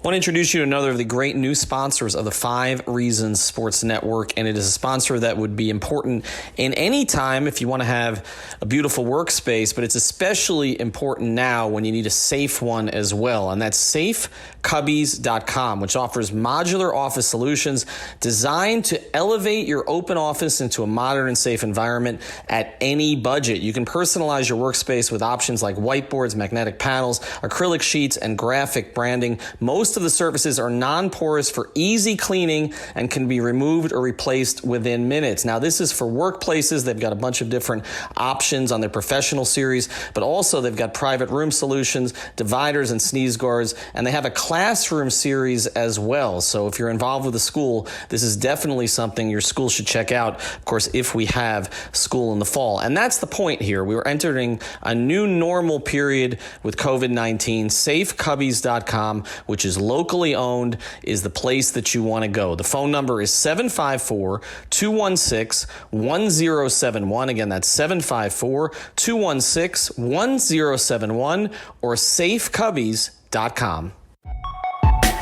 I want to introduce you to another of the great new sponsors of the 5 Reasons Sports Network, and it is a sponsor that would be important in any time if you want to have a beautiful workspace, but it's especially important now when you need a safe one as well, and that's safecubbies.com, which offers modular office solutions designed to elevate your open office into a modern and safe environment at any budget. You can personalize your workspace with options like whiteboards, magnetic panels, acrylic sheets, and graphic branding. Most of the surfaces are non-porous for easy cleaning and can be removed or replaced within minutes. Now, this is for workplaces. They've got a bunch of different options on their professional series, but also they've got private room solutions, dividers and sneeze guards, and they have a classroom series as well. So if you're involved with a school, this is definitely something your school should check out, of course, if we have school in the fall. And that's the point here. We are entering a new normal period with COVID-19. Safecubbies.com, which is locally owned, is the place that you want to go. The phone number is 754-216-1071. Again, that's 754-216-1071 or safecubbies.com.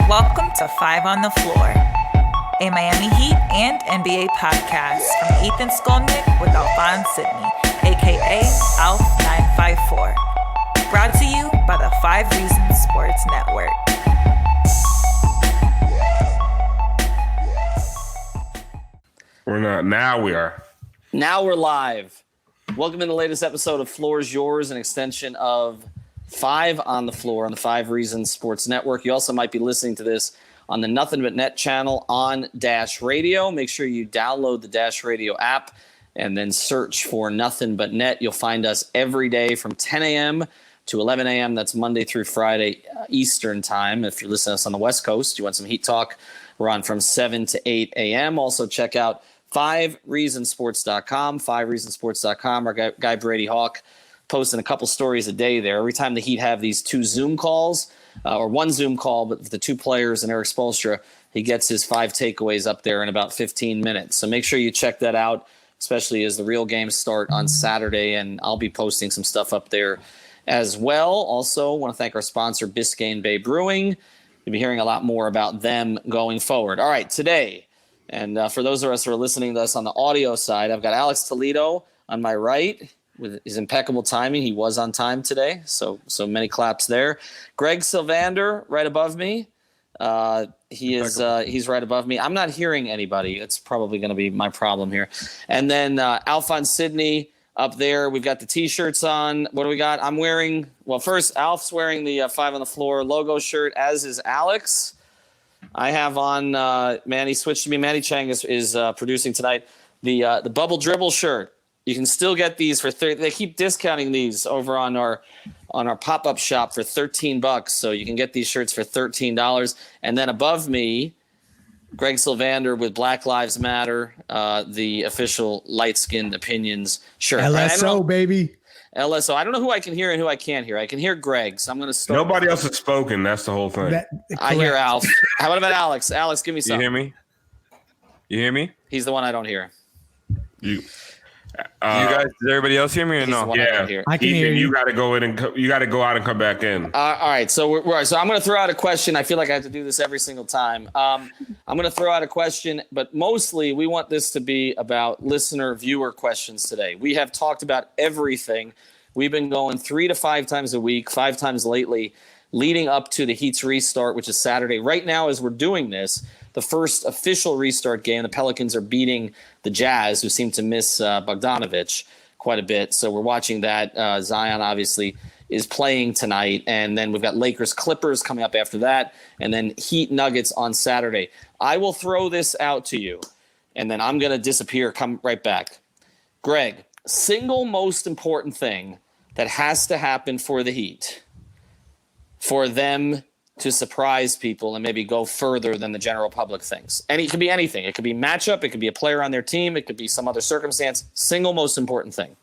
Welcome to 5 on the Floor, a Miami Heat and NBA podcast from Ethan Skolnick with Alphonse Sidney, a.k.a. Alf954. Brought to you by the 5 Reasons Sports Network. We're not. Now we are. Now we're live. Welcome to the latest episode of Floor's Yours, an extension of 5 on the Floor on the 5 Reasons Sports Network. You also might be listening to this on the Nothing But Net channel on Dash Radio. Make sure you download the Dash Radio app and then search for Nothing But Net. You'll find us every day from 10 a.m. to 11 a.m. That's Monday through Friday Eastern time. If you're listening to us on the West Coast, you want some Heat talk, we're on from 7 to 8 a.m. Also check out 5reasonsports.com, 5reasonsports.com. Our guy Brady Hawk posting a couple stories a day there. Every time the Heat have these 2 Zoom calls, or 1 Zoom call, but the 2 players and Eric Spoelstra, he gets his 5 takeaways up there in about 15 minutes. So make sure you check that out, especially as the real games start on Saturday, and I'll be posting some stuff up there as well. Also, want to thank our sponsor, Biscayne Bay Brewing. You'll be hearing a lot more about them going forward. All right, today, and for those of us who are listening to us on the audio side, I've got Alex Toledo on my right with his impeccable timing. He was on time today, so many claps there. Greg Sylvander right above me. He's right above me. I'm not hearing anybody. It's probably going to be my problem here. And then Alphonse Sidney up there. We've got the T-shirts on. What do we got? I'm wearing, well, first, Alf's wearing the 5 on the Floor logo shirt, as is Alex. I have on, Manny switched to me. Manny Chang is producing tonight. The Bubble Dribble shirt. You can still get these for they keep discounting these over on our pop-up shop for $13. So you can get these shirts for $13. And then above me, Greg Sylvander with Black Lives Matter, the official light-skinned opinions shirt. LSO, baby. LSO. I don't know who I can hear and who I can't hear. I can hear Greg, so I'm going to start. Nobody else has spoken. That's the whole thing. I hear Alf. How about Alex? Alex, give me something. You hear me? You hear me? He's the one I don't hear. You guys, does everybody else hear me or no? Yeah, I can hear you. You got to go in and you got to go out and come back in. All right, so I'm going to throw out a question. I feel like I have to do this every single time. I'm going to throw out a question, but mostly we want this to be about listener viewer questions today. We have talked about everything. We've been going 3 to 5 times a week, 5 times lately, leading up to the Heat's restart, which is Saturday. Right now, as we're doing this, the first official restart game, the Pelicans are beating the Jazz, who seem to miss Bogdanovich quite a bit. So we're watching that. Zion, obviously, is playing tonight. And then we've got Lakers-Clippers coming up after that. And then Heat-Nuggets on Saturday. I will throw this out to you, and then I'm going to disappear, come right back. Greg, single most important thing that has to happen for the Heat, for them to surprise people and maybe go further than the general public thinks. And it could be anything. It could be matchup. It could be a player on their team. It could be some other circumstance. Single most important thing.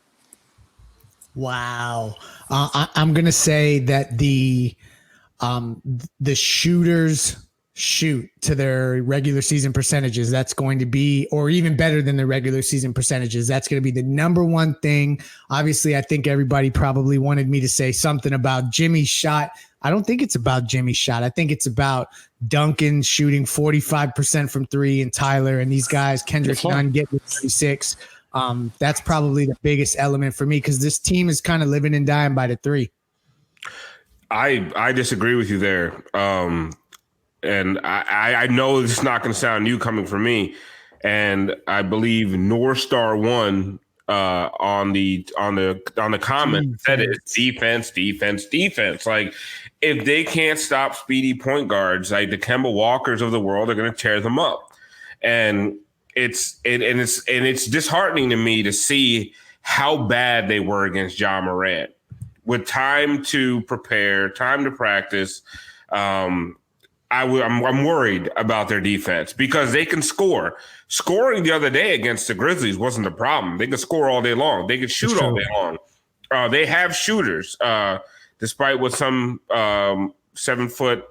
Wow. I'm going to say that the shooters shoot to their regular season percentages, that's going to be, or even better than the regular season percentages, that's going to be the number one thing. Obviously, I think everybody probably wanted me to say something about Jimmy's shot. I don't think it's about Jimmy's shot. I think it's about Duncan shooting 45% from three and Tyler and these guys, Kendrick Nunn getting 36. That's probably the biggest element for me because this team is kind of living and dying by the three. I disagree with you there. And I know it's not going to sound new coming from me. And I believe North Star One on the comment said it's defense. Like if they can't stop speedy point guards, like the Kemba Walkers of the world, they're going to tear them up. And it's disheartening to me to see how bad they were against Ja Morant with time to prepare, time to practice. I'm worried about their defense because they can score. Scoring the other day against the Grizzlies wasn't the problem. They could score all day long. They could shoot all day long. They have shooters, despite what some 7-foot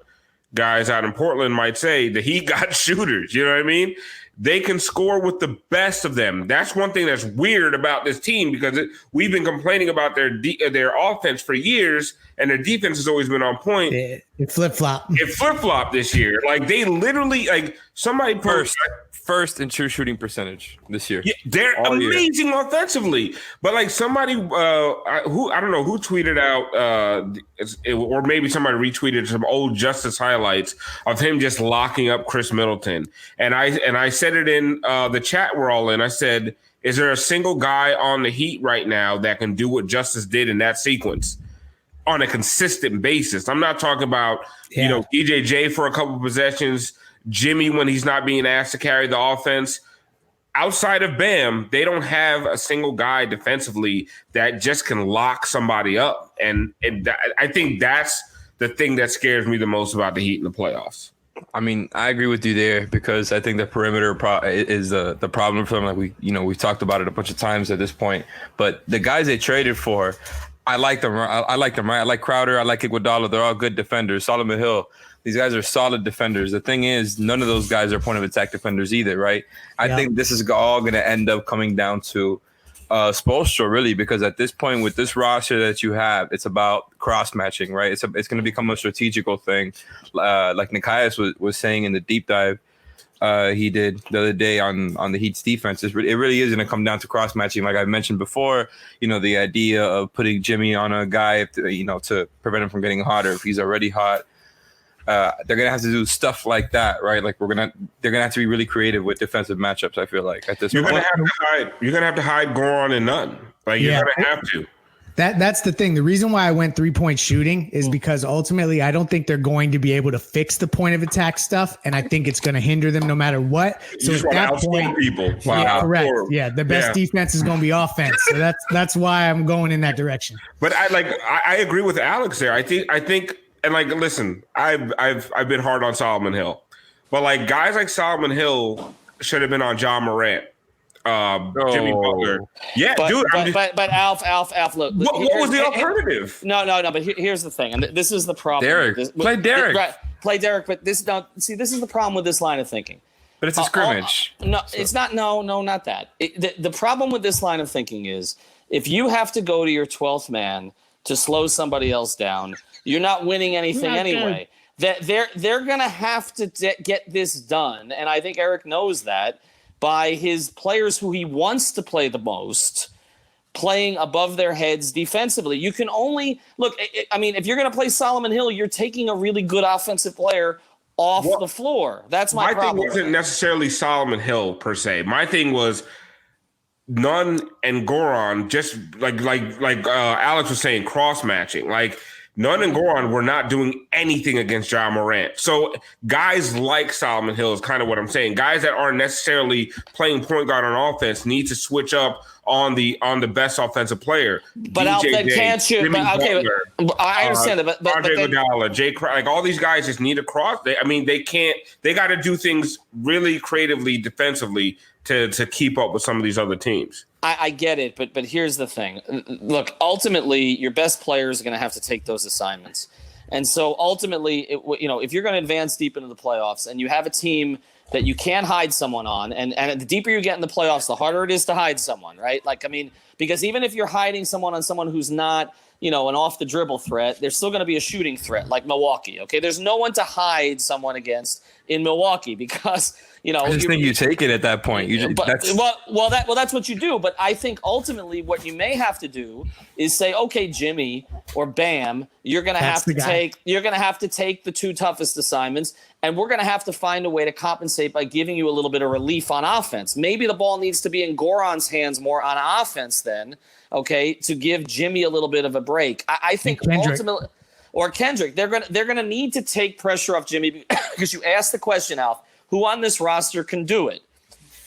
guys out in Portland might say. The Heat got shooters. You know what I mean? They can score with the best of them. That's one thing that's weird about this team because we've been complaining about their offense for years, and their defense has always been on point. It flip-flopped. It flip-flopped this year. Like, they literally – like, somebody First in true shooting percentage this year. Yeah, they're amazing offensively. But, like, somebody I don't know who tweeted out or maybe somebody retweeted some old Justice highlights of him just locking up Chris Middleton. And I said it in the chat we're all in. I said, is there a single guy on the Heat right now that can do what Justice did in that sequence on a consistent basis? I'm not talking about, DJJ for a couple of possessions, Jimmy when he's not being asked to carry the offense. Outside of Bam, they don't have a single guy defensively that just can lock somebody up. And I think that's the thing that scares me the most about the Heat in the playoffs. I mean, I agree with you there because I think the perimeter is the problem for them. Like we've talked about it a bunch of times at this point. But the guys they traded for, I like them. I like them, right? I like Crowder. I like Iguodala. They're all good defenders. Solomon Hill. These guys are solid defenders. The thing is, none of those guys are point of attack defenders either, right? I think this is all going to end up coming down to Spoelstra, really, because at this point with this roster that you have, it's about cross matching, right? It's going to become a strategical thing, like Nikias was saying in the deep dive he did the other day on the Heat's defense. It really is going to come down to cross matching, like I mentioned before. The idea of putting Jimmy on a guy, to prevent him from getting hotter if he's already hot. They're gonna have to do stuff like that, right? Like they're gonna have to be really creative with defensive matchups. I feel like at this point, you're gonna have to hide Goran and Nunn. Like you're gonna have to. That's the thing. The reason why I went 3-point shooting is because ultimately I don't think they're going to be able to fix the point of attack stuff, and I think it's going to hinder them no matter what. So at that point, people. Yeah, correct. Yeah, the best defense is going to be offense. So that's why I'm going in that direction. But I agree with Alex there. I think. And like, listen, I've been hard on Solomon Hill, but like guys like Solomon Hill should have been on Ja Morant, Jimmy Butler. Yeah, but Alf, look. What was the alternative? No. But here's the thing, and this is the problem. Play Derek. Play Derek. But this is the problem with this line of thinking. But it's a scrimmage. It's not. No, not that. The problem with this line of thinking is if you have to go to your 12th man to slow somebody else down, you're not winning anything anyway. That they're going to have to get this done, and I think Eric knows that, by his players who he wants to play the most playing above their heads defensively. You can only look. I mean, if you're going to play Solomon Hill, you're taking a really good offensive player off the floor. That's my problem. Thing wasn't necessarily Solomon Hill per se. My thing was Nunn and Goran, just like Alex was saying, cross matching. Like Nunn and Goran were not doing anything against Ja Morant. So guys like Solomon Hill is kind of what I'm saying. Guys that aren't necessarily playing point guard on offense need to switch up on the best offensive player. But then can't you? I understand that. But Andre Iguodala, Jay Crowder, like all these guys just need a cross. They can't. They got to do things really creatively, defensively to keep up with some of these other teams. I get it, but here's the thing. Look, ultimately, your best players are going to have to take those assignments. And so ultimately, if you're going to advance deep into the playoffs and you have a team that you can't hide someone on, and the deeper you get in the playoffs, the harder it is to hide someone, right? Because even if you're hiding someone on someone who's not, an off the dribble threat, there's still going to be a shooting threat like Milwaukee. Okay. There's no one to hide someone against in Milwaukee because, I just think you take it at that point. That's what you do. But I think ultimately what you may have to do is say, okay, Jimmy or Bam, you're going to have to take the two toughest assignments, and we're going to have to find a way to compensate by giving you a little bit of relief on offense. Maybe the ball needs to be in Goran's hands more on offense then, okay, to give Jimmy a little bit of a break. I think ultimately, or Kendrick, they're gonna need to take pressure off Jimmy because you asked the question, Alf, who on this roster can do it?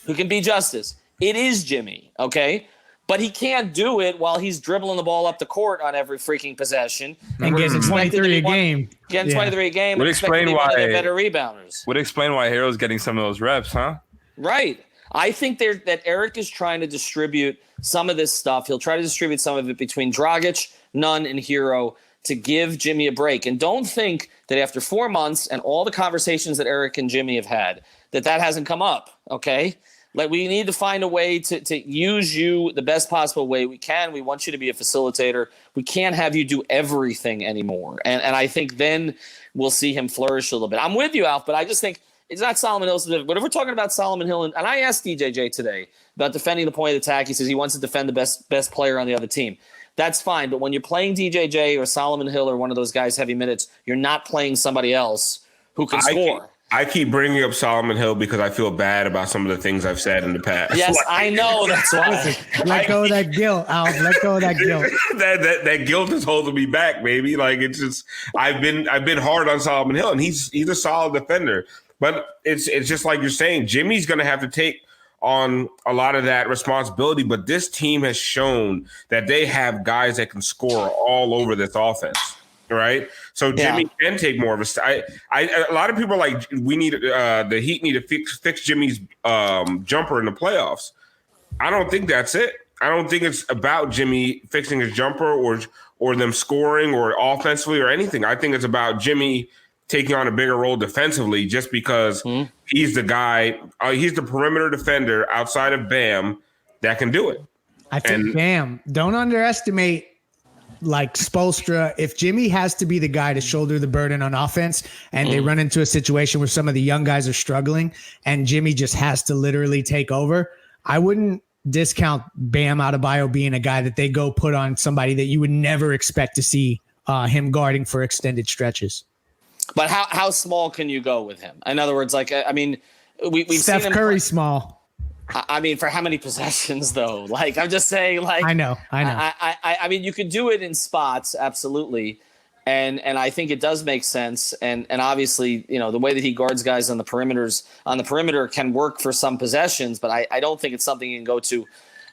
Who can be Justice? It is Jimmy, okay? But he can't do it while he's dribbling the ball up the court on every freaking possession. And getting 23 a game. Getting 23 a game. Would explain why better rebounders. Would explain why Hero's getting some of those reps, huh? Right. I think that Eric is trying to distribute some of this stuff. He'll try to distribute some of it between Dragic, Nunn, and Hero to give Jimmy a break. And don't think that after 4 months and all the conversations that Eric and Jimmy have had, that hasn't come up, okay? Like, we need to find a way to use you the best possible way we can. We want you to be a facilitator. We can't have you do everything anymore. And I think then we'll see him flourish a little bit. I'm with you, Alf, but I just think it's not Solomon Hill. But if we're talking about Solomon Hill, and I asked DJJ today about defending the point of attack, he says he wants to defend the best player on the other team. That's fine. But when you're playing DJJ or Solomon Hill or one of those guys heavy minutes, you're not playing somebody else who can score. I keep bringing up Solomon Hill because I feel bad about some of the things I've said in the past. Yes, I know. That's why. Let go of that guilt, Alf. Let go of that guilt. that guilt is holding me back, baby. Like, it's just I've been hard on Solomon Hill, and he's a solid defender. But it's just like you're saying, Jimmy's going to have to take on a lot of that responsibility. But this team has shown that they have guys that can score all over this offense. Right, so Jimmy can take more of a. A lot of people are like, we need the Heat need to fix Jimmy's jumper in the playoffs. I don't think that's it. I don't think it's about Jimmy fixing his jumper or them scoring or offensively or anything. I think it's about Jimmy taking on a bigger role defensively, just because he's the guy. He's the perimeter defender outside of Bam that can do it. I think Bam. Don't underestimate. Like Spoelstra, if Jimmy has to be the guy to shoulder the burden on offense and they run into a situation where some of the young guys are struggling and Jimmy just has to literally take over, I wouldn't discount Bam Adebayo being a guy that they go put on somebody that you would never expect to see him guarding for extended stretches. But how small can you go with him? In other words, like, I mean, we've Steph seen him Curry small. I mean, for how many possessions, though? Like, I'm just saying, like, I know. I mean, you could do it in spots, absolutely. And I think it does make sense. And obviously, the way that he guards guys on the perimeter can work for some possessions, but I don't think it's something you can go to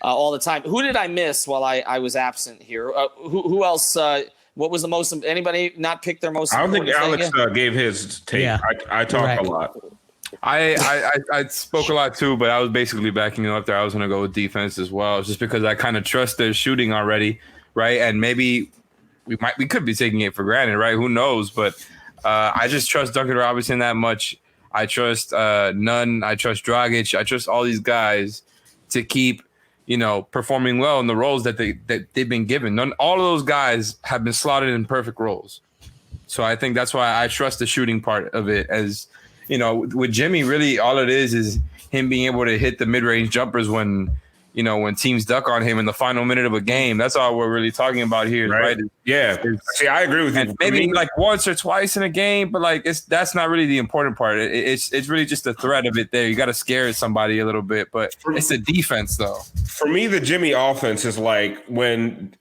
all the time. Who did I miss while I was absent here? Who else? What was the most? Anybody not pick their most? I don't think Alex gave his take. Yeah. I talked a lot. I spoke a lot too, but I was basically backing you up there. I was going to go with defense as well, just because I kind of trust their shooting already, right? And maybe we could be taking it for granted, right? Who knows? But I just trust Duncan Robinson that much. I trust Nunn. I trust Dragic. I trust all these guys to keep, performing well in the roles that they've been given. All of those guys have been slotted in perfect roles. So I think that's why I trust the shooting part of it. As with Jimmy, really all it is him being able to hit the mid-range jumpers when teams duck on him in the final minute of a game. That's all we're really talking about here, right? Yeah. See, I agree with you. Maybe like once or twice in a game, but like that's not really the important part. It's really just the threat of it there. You got to scare somebody a little bit, but it's the defense though. For me, the Jimmy offense is like when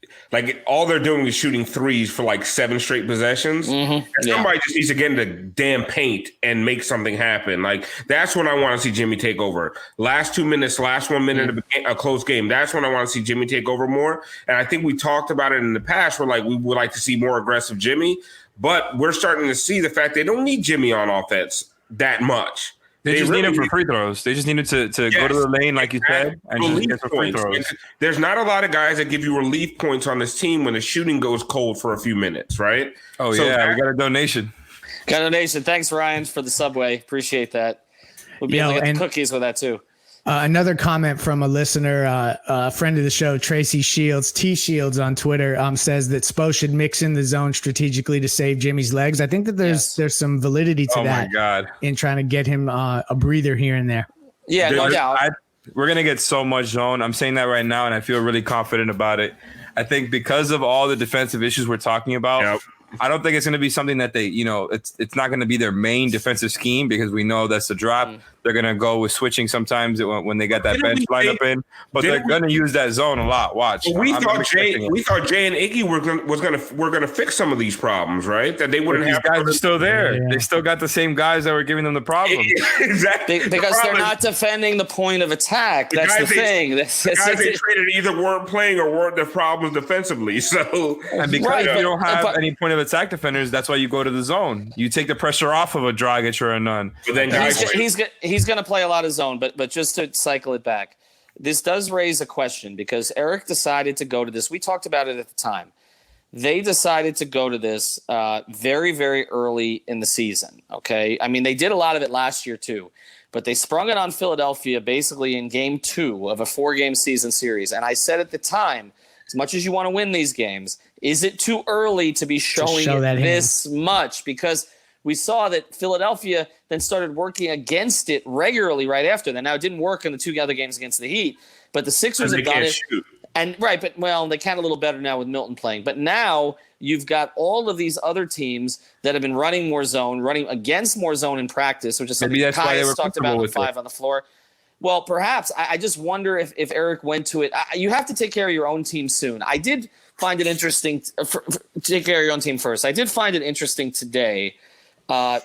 all they're doing is shooting threes for like 7 straight possessions. And somebody just needs to get in the damn paint and make something happen. Like, that's when I want to see Jimmy take over. Last 2 minutes, last 1 minute of a close game. That's when I want to see Jimmy take over more. And I think we talked about it in the past where, like, we would like to see more aggressive Jimmy, but we're starting to see the fact they don't need Jimmy on offense that much. They just need him for free throws. They just needed to go to the lane, like you said, and just get some free throws. There's not a lot of guys that give you relief points on this team when the shooting goes cold for a few minutes, right? Oh, so yeah, we got a donation. Got a donation. Thanks, Ryan, for the Subway. Appreciate that. We'll be able to get the cookies with that, too. Another comment from a listener, a friend of the show, Tracy Shields, T Shields on Twitter, says that Spo should mix in the zone strategically to save Jimmy's legs. I think that there's some validity to that. Oh my God. In trying to get him a breather here and there. Yeah, no doubt. We're gonna get so much zone. I'm saying that right now, and I feel really confident about it. I think because of all the defensive issues we're talking about. I don't think it's going to be something that they, it's not going to be their main defensive scheme because we know that's the drop. They're going to go with switching sometimes when they got that bench lineup in, but they're going to use that zone a lot. Watch. We thought Jay and Iggy were going to fix some of these problems, right? That they wouldn't have. These guys are still there. Yeah. They still got the same guys that were giving them the problem. Exactly. Because they're not defending the point of attack. That's the thing. The guys they traded either weren't playing or weren't the problems defensively. So and because you don't have any point of attack defenders, that's why you go to the zone. You take the pressure off of a Dragic or a Nunn. But then he's going to play a lot of zone, but just to cycle it back, this does raise a question because Eric decided to go to this. We talked about it at the time. They decided to go to this very, very early in the season. Okay, I mean they did a lot of it last year too, but they sprung it on Philadelphia basically in game 2 of a 4-game season series. And I said at the time, as much as you want to win these games, is it too early to be showing it this much? Because we saw that Philadelphia then started working against it regularly right after that. Now, it didn't work in the 2 other games against the Heat, but the Sixers have done it. Shoot. And they can a little better now with Milton playing. But now you've got all of these other teams that have been running more zone, running against more zone in practice, which is something Kai's talked about in 5 on the floor. Well, perhaps. I just wonder if Eric went to it. You have to take care of your own team soon. I did find it interesting. Take care of your own team first. I did find it interesting today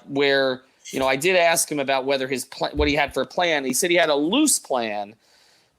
where, I did ask him about whether what he had for a plan. He said he had a loose plan,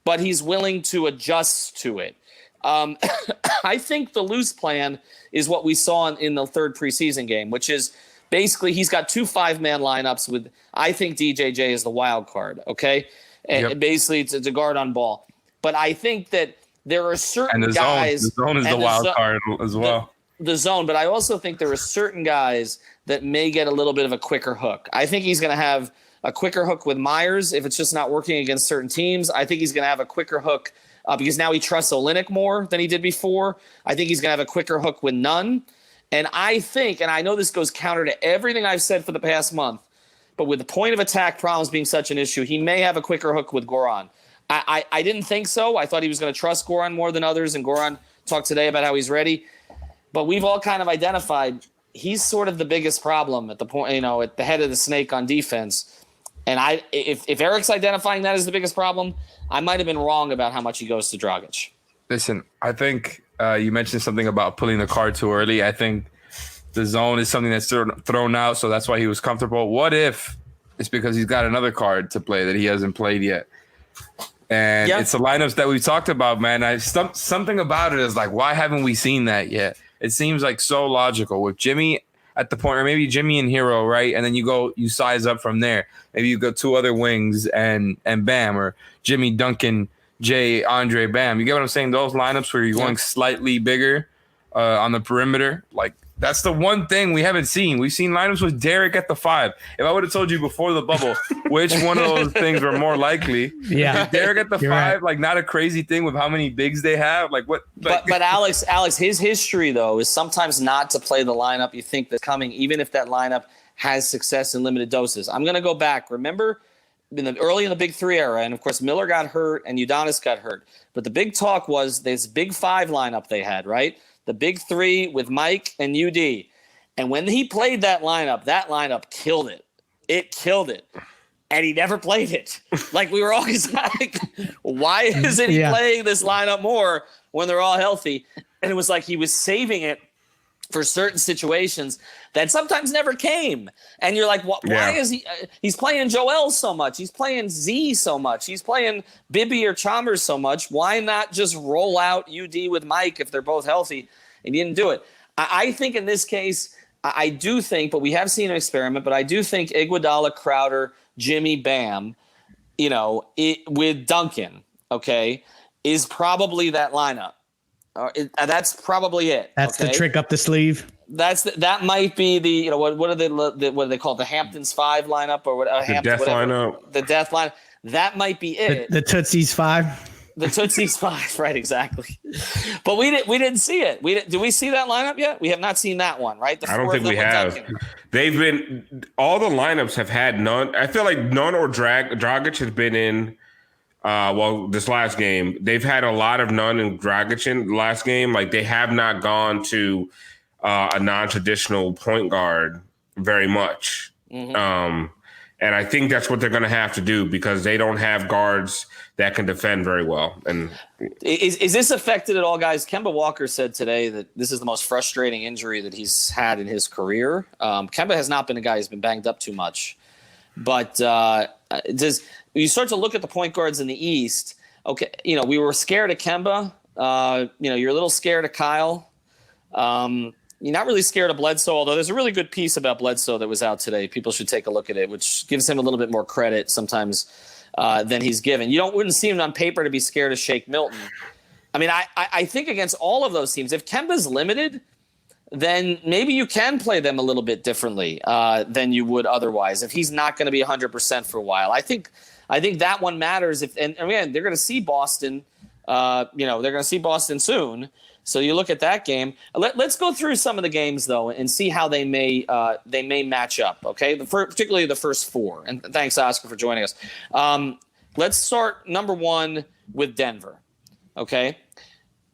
but he's willing to adjust to it. I think the loose plan is what we saw in the 3rd preseason game, which is basically he's got 2 5-man lineups with, I think DJJ is the wild card, okay? And basically it's a guard on ball. But I think that there are certain guys. The zone is the wild card as well. The zone, but I also think there are certain guys that may get a little bit of a quicker hook. I think he's going to have a quicker hook with Myers if it's just not working against certain teams. I think he's going to have a quicker hook because now he trusts Olynyk more than he did before. I think he's going to have a quicker hook with Nunn. And I think, and I know this goes counter to everything I've said for the past month, but with the point of attack problems being such an issue, he may have a quicker hook with Goran. I didn't think so. I thought he was going to trust Goran more than others, and Goran talked today about how he's ready. But we've all kind of identified he's sort of the biggest problem at the point, at the head of the snake on defense. And if Eric's identifying that as the biggest problem, I might have been wrong about how much he goes to Dragic. Listen, I think you mentioned something about pulling the card too early. I think the zone is something that's thrown out, so that's why he was comfortable. What if it's because he's got another card to play that he hasn't played yet? And it's the lineups that we've talked about, man. Something about it is like, why haven't we seen that yet? It seems like so logical with Jimmy at the point, or maybe Jimmy and Hero, right? And then you size up from there. Maybe you go 2 other wings and Bam, or Jimmy, Duncan, Jay, Andre, Bam. You get what I'm saying? Those lineups where you're going slightly bigger on the perimeter, like that's the one thing we haven't seen. We've seen lineups with Derek at the 5. If I would have told you before the bubble which one of those things were more likely, Derek at the 5, right. Like not a crazy thing with how many bigs they have. Like what? Like, but Alex, his history though is sometimes not to play the lineup you think that's coming, even if that lineup has success in limited doses. I'm going to go back. Remember, early in the Big 3 era, and of course Miller got hurt and Udonis got hurt. But the big talk was this Big 5 lineup they had, right? The Big 3 with Mike and UD. And when he played that lineup killed it. It killed it. And he never played it. Like we were always like, why isn't he playing this lineup more when they're all healthy? And it was like he was saving it for certain situations that sometimes never came. And you're like, why is he? He's playing Joel so much. He's playing Z so much. He's playing Bibby or Chalmers so much. Why not just roll out UD with Mike if they're both healthy? And he didn't do it. I think in this case, I do think, but we have seen an experiment, but I do think Iguodala, Crowder, Jimmy, Bam, with Duncan, okay, is probably that lineup. That's probably it. That's the trick up the sleeve. That might be the what do they call it? The Hamptons 5 lineup or what? Lineup. The death lineup. That might be it. The Tootsie's 5. The Tootsie's 5, right? Exactly. But we didn't see it. Did we see that lineup yet? We have not seen that one, right? I don't think we have. They've been all the lineups have had none. I feel like none or Dragic has been in. This last game, they've had a lot of none and Dragic in the last game. Like they have not gone to a non-traditional point guard very much. Mm-hmm. And I think that's what they're going to have to do because they don't have guards that can defend very well. And is this affected at all, guys? Kemba Walker said today that this is the most frustrating injury that he's had in his career. Kemba has not been a guy who's been banged up too much, but you start to look at the point guards in the East. Okay, we were scared of Kemba. You're a little scared of Kyle. You're not really scared of Bledsoe, although there's a really good piece about Bledsoe that was out today. People should take a look at it, which gives him a little bit more credit sometimes than he's given. Wouldn't seem on paper to be scared of Shake Milton. I mean, I think against all of those teams, if Kemba's limited, then maybe you can play them a little bit differently than you would otherwise if he's not going to be 100% for a while. I think that one matters. And again, they're going to see Boston. They're going to see Boston soon. So you look at that game. Let's go through some of the games though and see how they may match up. Okay, particularly the first 4. And thanks, Oscar, for joining us. Let's start number 1 with Denver. Okay,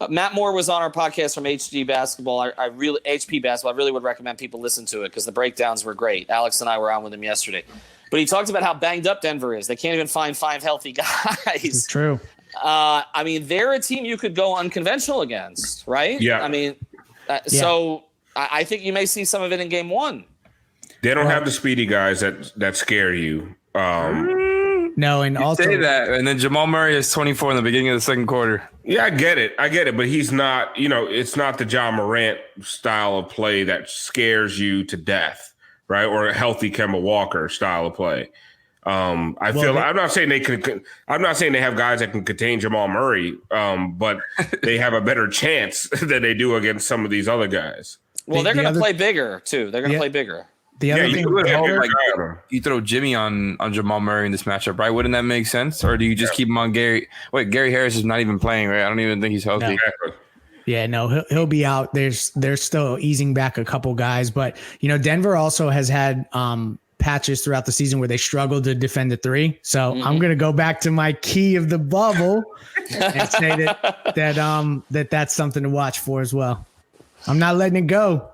Matt Moore was on our podcast from HD Basketball. HP Basketball. I really would recommend people listen to it because the breakdowns were great. Alex and I were on with him yesterday. But he talked about how banged up Denver is. They can't even find 5 healthy guys. It's true. I mean, they're a team you could go unconventional against, right? Yeah. I mean, so I think you may see some of it in game 1. They don't have the speedy guys that scare you. No, and also say that, and then Jamal Murray is 24 in the beginning of the second quarter. Yeah, I get it, but he's not. It's not the John Morant style of play that scares you to death, right? Or a healthy Kemba Walker style of play. I'm not saying they have guys that can contain Jamal Murray, but they have a better chance than they do against some of these other guys. Well, they're going to play bigger too. They're going to play bigger. The other thing, you throw Jimmy on Jamal Murray in this matchup, right? Wouldn't that make sense? Or do you just keep him on Gary? Wait, Gary Harris is not even playing, right? I don't even think he's healthy. No. Yeah, no, he'll be out. They're still easing back a couple guys, but Denver also has had patches throughout the season where they struggled to defend the 3. So I'm going to go back to my key of the bubble and say that's something to watch for as well. I'm not letting it go.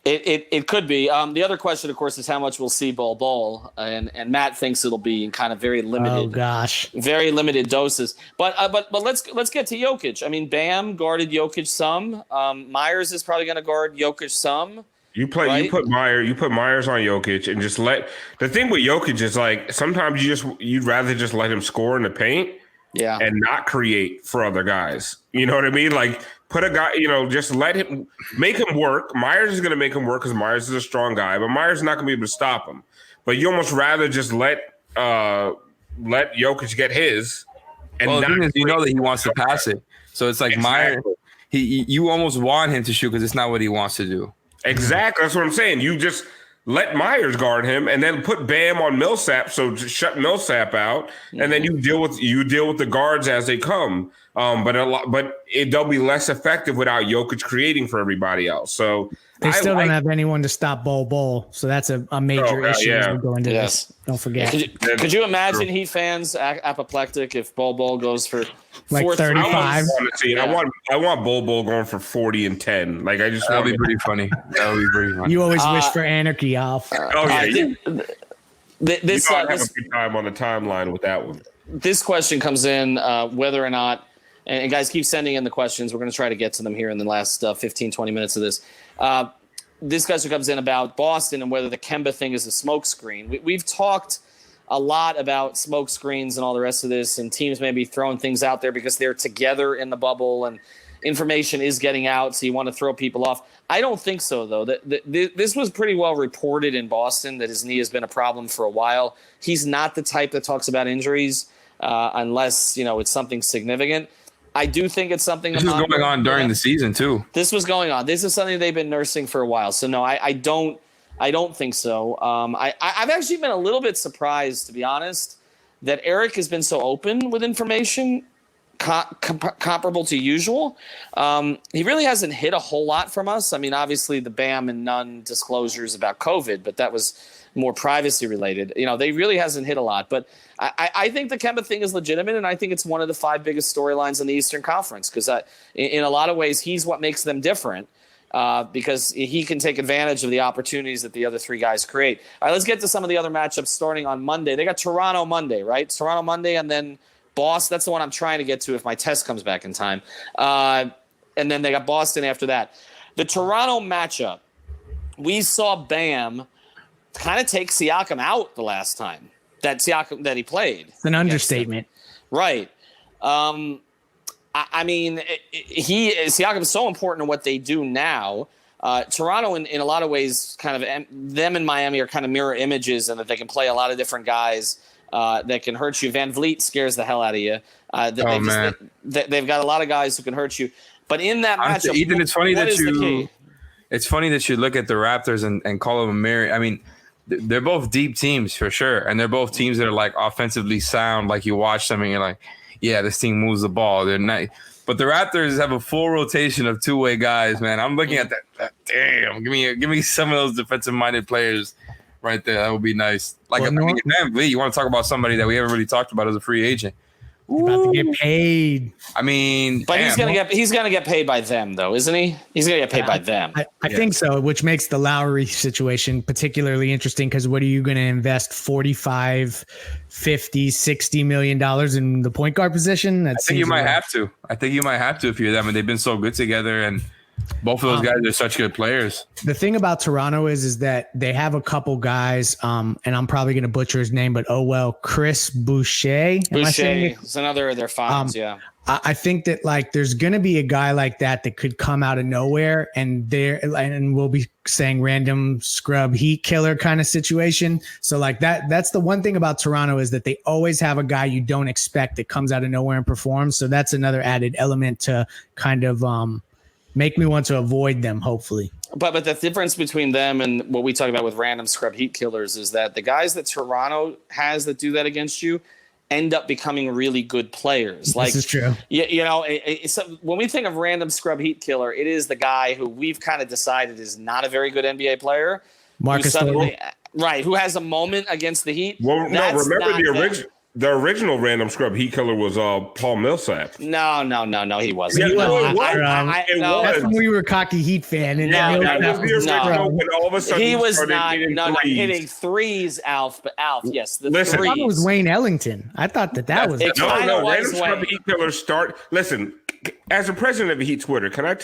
It could be. The other question, of course, is how much we'll see Bol, and Matt thinks it'll be in kind of very limited. Oh gosh, very limited doses. But let's get to Jokic. I mean, Bam guarded Jokic some. Myers is probably going to guard Jokic some. You put Myers on Jokic and just let the thing with Jokic is like sometimes you'd rather just let him score in the paint, and not create for other guys. You know what I mean? Like put a guy, just let him make him work. Myers is going to make him work because Myers is a strong guy, but Myers is not going to be able to stop him. But you almost rather just let Jokic get his. And the thing is, that he wants to pass it, so it's like Myers. You almost want him to shoot because it's not what he wants to do. Exactly. That's what I'm saying. You just let Myers guard him and then put Bam on Millsap. So just shut Millsap out. And then you deal with the guards as they come. But they'll be less effective without Jokic creating for everybody else. So they still don't have anyone to stop Bol. So that's a major issue as we go into this. Don't forget. Could you imagine Heat fans apoplectic if Bol goes for like 35? I want Bol going for 40 and 10. Like that'd be pretty funny. That would be pretty funny. You always wish for anarchy, Alf. This have a good time on the timeline with that one. This question comes in whether or not, and guys keep sending in the questions. We're going to try to get to them here in the last 15, 20 minutes of this. This question comes in about Boston and whether the Kemba thing is a smoke screen. We've talked a lot about smoke screens and all the rest of this, and teams may be throwing things out there because they're together in the bubble. And information is getting out, so you want to throw people off. I don't think so, though. This was pretty well reported in Boston that his knee has been a problem for a while. He's not the type that talks about injuries unless, it's something significant. I do think it's something. This was going on during the season, too. This was going on. This is something they've been nursing for a while. So, no, I don't think so. I've actually been a little bit surprised, to be honest, that Eric has been so open with information comparable to usual. He really hasn't hid a whole lot from us. I mean, obviously the Bam and Nunn disclosures about COVID, but that was more privacy related. They really hasn't hit a lot. But I think the Kemba thing is legitimate, and I think it's one of the 5 biggest storylines in the Eastern Conference because in a lot of ways he's what makes them different. Because he can take advantage of the opportunities that the other 3 guys create. All right, let's get to some of the other matchups starting on Monday. They got Toronto Monday, right? Toronto Monday, and then Boston. That's the one I'm trying to get to if my test comes back in time. And then they got Boston after that. The Toronto matchup, we saw Bam kind of take Siakam out the last time that he played. It's an understatement. Right. I mean, Siakam is so important to what they do now. Toronto, in a lot of ways, kind of them and Miami are kind of mirror images, and that they can play a lot of different guys that can hurt you. Van Vliet scares the hell out of you. They've got a lot of guys who can hurt you. But in that matchup, Ethan, it's funny that you look at the Raptors and call them a mirror. I mean, they're both deep teams for sure, and they're both teams that are like offensively sound. Like you watch them and you're like, yeah, this team moves the ball. They're nice. But the Raptors have a full rotation of two-way guys, man. I'm looking at that. Damn, give me some of those defensive-minded players right there. That would be nice. Like, man, you want to talk about somebody that we haven't really talked about as a free agent. About to get paid. I mean, but he's gonna get paid by them, though, isn't he? He's gonna get paid by them. I think so, which makes the Lowry situation particularly interesting because what are you going to invest 45, 50, 60 million dollars in the point guard position? I think you might have to. I think you might have to if you're them, and they've been so good together, and both of those guys are such good players. The thing about Toronto is that they have a couple guys, and I'm probably going to butcher his name, but Chris Boucher. Boucher is another of their finds, yeah. I think that like there's going to be a guy like that could come out of nowhere, and we'll be saying random scrub heat killer kind of situation. So like that's the one thing about Toronto is that they always have a guy you don't expect that comes out of nowhere and performs. So that's another added element to kind of make me want to avoid them, hopefully. But the difference between them and what we talk about with random scrub heat killers is that the guys that Toronto has that do that against you end up becoming really good players. Like, this is true. When we think of random scrub heat killer, it is the guy who we've kind of decided is not a very good NBA player. Marcus who has a moment against the Heat. Well, remember the original random scrub heat killer was Paul Millsap. No, he wasn't. Yeah, that's when we were a cocky Heat fan. And when all of a sudden he was not hitting threes, Alf. But Alf, yes, the threes. I thought it was Wayne Ellington. I thought that was. No, random scrub heat killer start. Listen. As a president of Heat Twitter, can you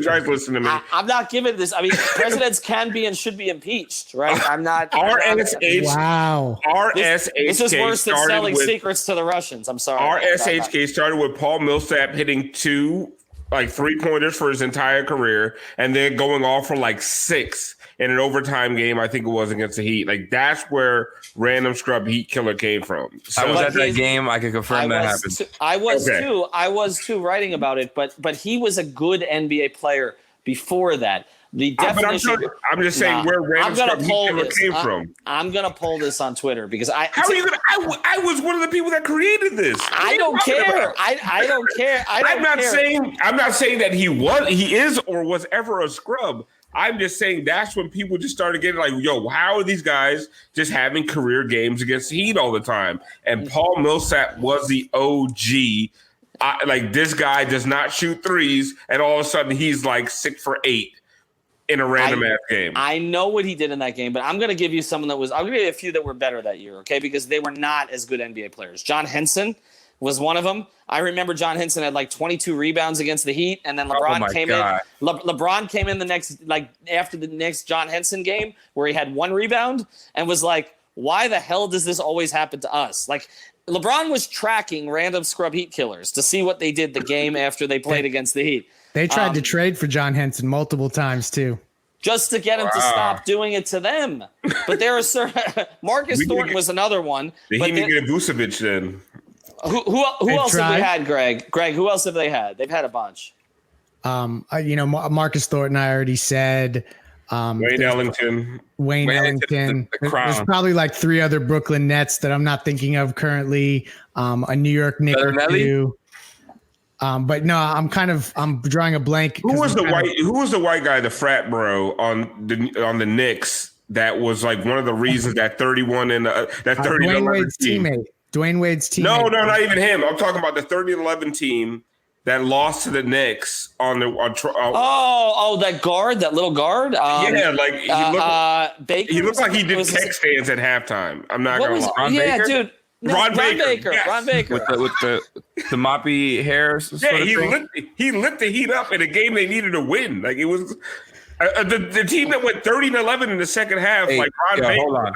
guys listen to me? I'm not giving this. I mean, presidents can be and should be impeached, right? I'm not. Wow. This is worse than selling secrets to the Russians. I'm sorry. RSHK started with Paul Millsap hitting 2 3-pointers for his entire career, and then going off for 6 in an overtime game. I think it was against the Heat. That's where random scrub heat killer came from. So I was at that game. I can confirm that happened. I was too writing about it, but he was a good NBA player before that. The definition. I'm just saying where random scrub heat killer came from. I'm gonna pull this on Twitter because How are you gonna? I was one of the people that created this. I don't care. I don't care. I'm not saying that he is or was ever a scrub. I'm just saying that's when people just started getting how are these guys just having career games against the Heat all the time? And Paul Millsap was the OG. This guy does not shoot threes, and all of a sudden he's 6 for 8 in a random ass game. I know what he did in that game, but I'm going to give you someone I'm going to give you a few that were better that year, okay? Because they were not as good NBA players. John Henson was one of them. I remember John Henson had 22 rebounds against the Heat, and then LeBron came in. LeBron came in the next, after the next John Henson game where he had 1 rebound and was like, why the hell does this always happen to us? Like, LeBron was tracking Random Scrub Heat Killers to see what they did the game after they played against the Heat. They tried to trade for John Henson multiple times too, just to get him to stop doing it to them. But there are certain Marcus Thornton was another one. He didn't get Vucevic then. Who else have they had, Greg? Greg, who else have they had? They've had a bunch. Marcus Thornton, I already said. Wayne Ellington. There's probably like 3 other Brooklyn Nets that I'm not thinking of currently. A New York Knicks or 2. But no, I'm drawing a blank. Who was the white guy, the frat bro on the Knicks? That was like one of the reasons that 31 and that 30 Dwayne Wade's teammate. Dwayne Wade's teammate. No, not even him. I'm talking about the 30-11 team that lost to the Knicks on the. That little guard. Baker. He looked like he did keg stands at halftime. I'm not gonna lie. Ron Baker? Dude. No, Ron Baker. Yes. Ron Baker with the moppy hair. He lit the Heat up in a game they needed to win. Like, it was the team that went 30-11 in the second half. Ron Baker. Hold on.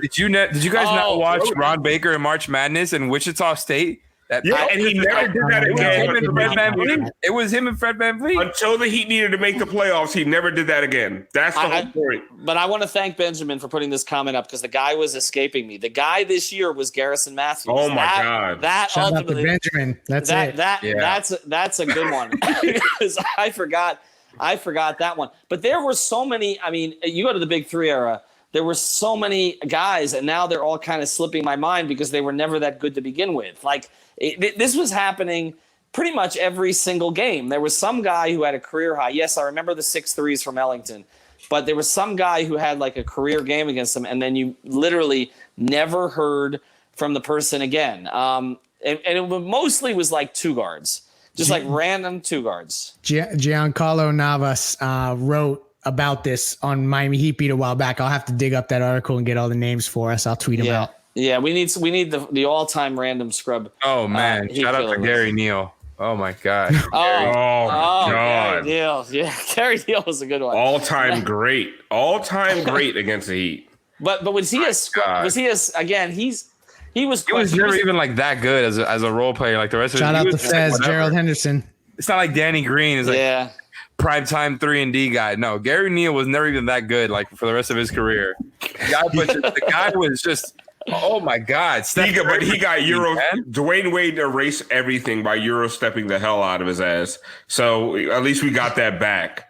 Did you guys not watch Ron Baker in March Madness in Wichita State? And he never did that again. It was him and Fred VanVleet. Until the Heat needed to make the playoffs, he never did that again. That's the whole point. But I want to thank Benjamin for putting this comment up, because the guy was escaping me. The guy this year was Garrison Matthews. Oh, my God. Shout out to Benjamin. That's a good one. Because I forgot that one. But there were so many. I mean, you go to the Big Three era, there were so many guys, and now they're all kind of slipping my mind because they were never that good to begin with. Like, this was happening pretty much every single game. There was some guy who had a career high. Yes, I remember the 6 threes from Ellington, but there was some guy who had like a career game against him, and then you literally never heard from the person again. And it mostly was like 2 guards, just like random 2 guards. Giancarlo Navas wrote about this on Miami Heat Beat a while back. I'll have to dig up that article and get all the names for us. I'll tweet them out. Yeah, we need the all-time Random Scrub. Oh man, shout out to Gary Neal. Oh my God. God. Gary Neal. Yeah, Gary Neal was a good one. All-time great against the Heat. But was he he was never even like that good as a role player like the rest of Shout out to Fez, Gerald Henderson. It's not like Danny Green is like primetime 3-and-D guy. No, Gary Neal was never even that good like for the rest of his career. The guy was just oh my God. He got Euro. Dwayne Wade erased everything by Euro stepping the hell out of his ass. So at least we got that back.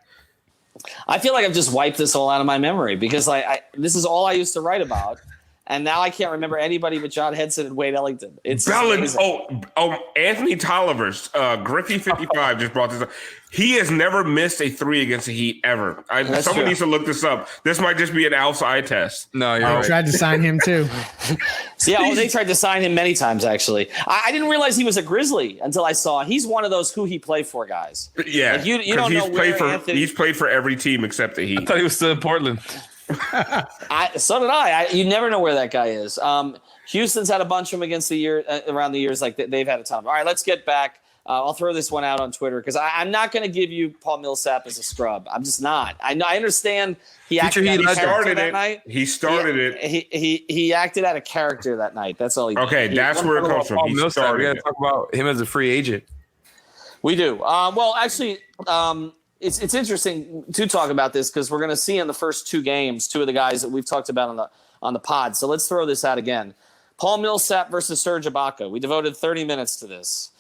I feel like I've just wiped this all out of my memory because this is all I used to write about. And now I can't remember anybody but John Henson and Wade Ellington. It's Anthony Tolliver's Griffey 55 just brought this up. He has never missed a 3 against the Heat ever. Someone needs to look this up. This might just be an outside test. No, you're right. Tried to sign him too. They tried to sign him many times actually. I didn't realize he was a Grizzly until I saw he's one of those who he played for guys. Yeah, like you don't know where he's played for every team except the Heat. I thought he was still in Portland. So did I. You never know where that guy is. Houston's had a bunch of them against around the years. Like they've had a ton of them. All right, let's get back. I'll throw this one out on Twitter because I'm not going to give you Paul Millsap as a scrub. I'm just not. I understand he acted out of character that night. He started it. He acted out of character that night. That's all he did. Okay, that's where it comes from. Paul Millsap. We got to talk about him as a free agent. We do. Well, actually, it's interesting to talk about this because we're going to see in the first 2 games 2 of the guys that we've talked about on the pod. So let's throw this out again. Paul Millsap versus Serge Ibaka. We devoted 30 minutes to this.